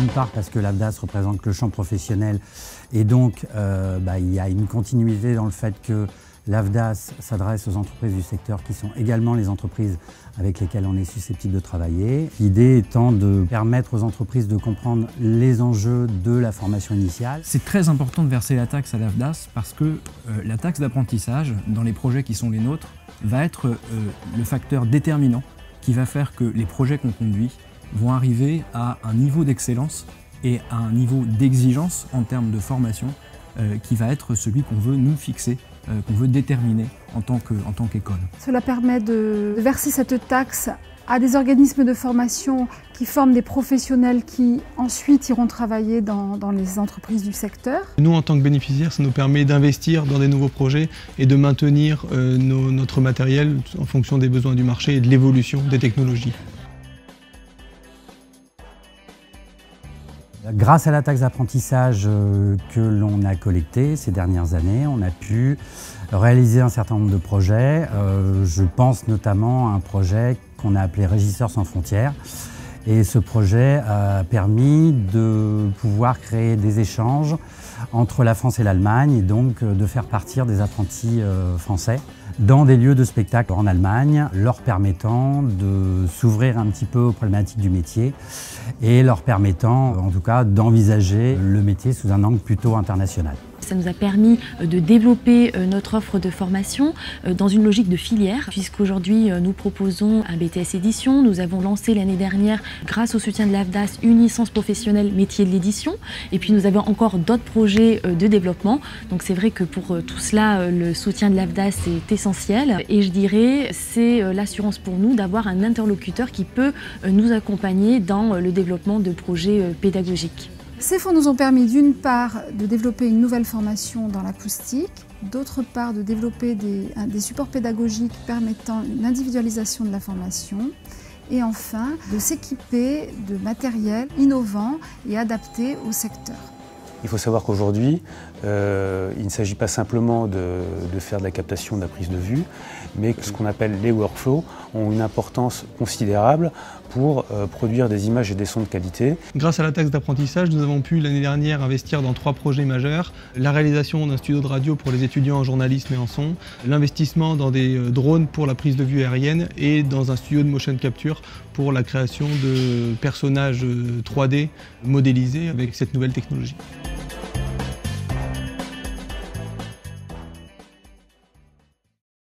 D'une part parce que l'AFDAS représente le champ professionnel et donc il y a une continuité dans le fait que l'AFDAS s'adresse aux entreprises du secteur qui sont également les entreprises avec lesquelles on est susceptible de travailler. L'idée étant de permettre aux entreprises de comprendre les enjeux de la formation initiale. C'est très important de verser la taxe à l'AFDAS parce que la taxe d'apprentissage, dans les projets qui sont les nôtres, va être le facteur déterminant qui va faire que les projets qu'on conduit vont arriver à un niveau d'excellence et à un niveau d'exigence en termes de formation qui va être celui qu'on veut nous fixer, qu'on veut déterminer en tant qu'école. Cela permet de verser cette taxe à des organismes de formation qui forment des professionnels qui ensuite iront travailler dans les entreprises du secteur. Nous, en tant que bénéficiaires, ça nous permet d'investir dans des nouveaux projets et de maintenir notre matériel en fonction des besoins du marché et de l'évolution des technologies. Grâce à la taxe d'apprentissage que l'on a collectée ces dernières années, on a pu réaliser un certain nombre de projets. Je pense notamment à un projet qu'on a appelé Régisseurs sans frontières. Et ce projet a permis de pouvoir créer des échanges entre la France et l'Allemagne et donc de faire partir des apprentis français dans des lieux de spectacle en Allemagne, leur permettant de s'ouvrir un petit peu aux problématiques du métier et leur permettant en tout cas d'envisager le métier sous un angle plutôt international. Ça nous a permis de développer notre offre de formation dans une logique de filière, puisqu'aujourd'hui nous proposons un BTS édition. Nous avons lancé l'année dernière, grâce au soutien de l'AFDAS, une licence professionnelle métier de l'édition. Et puis nous avons encore d'autres projets de développement. Donc c'est vrai que pour tout cela, le soutien de l'AFDAS est essentiel. Et je dirais, c'est l'assurance pour nous d'avoir un interlocuteur qui peut nous accompagner dans le développement de projets pédagogiques. Ces fonds nous ont permis d'une part de développer une nouvelle formation dans l'acoustique, d'autre part de développer des supports pédagogiques permettant une individualisation de la formation et enfin de s'équiper de matériel innovant et adapté au secteur. Il faut savoir qu'aujourd'hui, il ne s'agit pas simplement de faire de la captation de la prise de vue, mais que ce qu'on appelle les workflows ont une importance considérable pour produire des images et des sons de qualité. Grâce à la taxe d'apprentissage, nous avons pu l'année dernière investir dans 3 projets majeurs. La réalisation d'un studio de radio pour les étudiants en journalisme et en son, l'investissement dans des drones pour la prise de vue aérienne et dans un studio de motion capture pour la création de personnages 3D modélisés avec cette nouvelle technologie.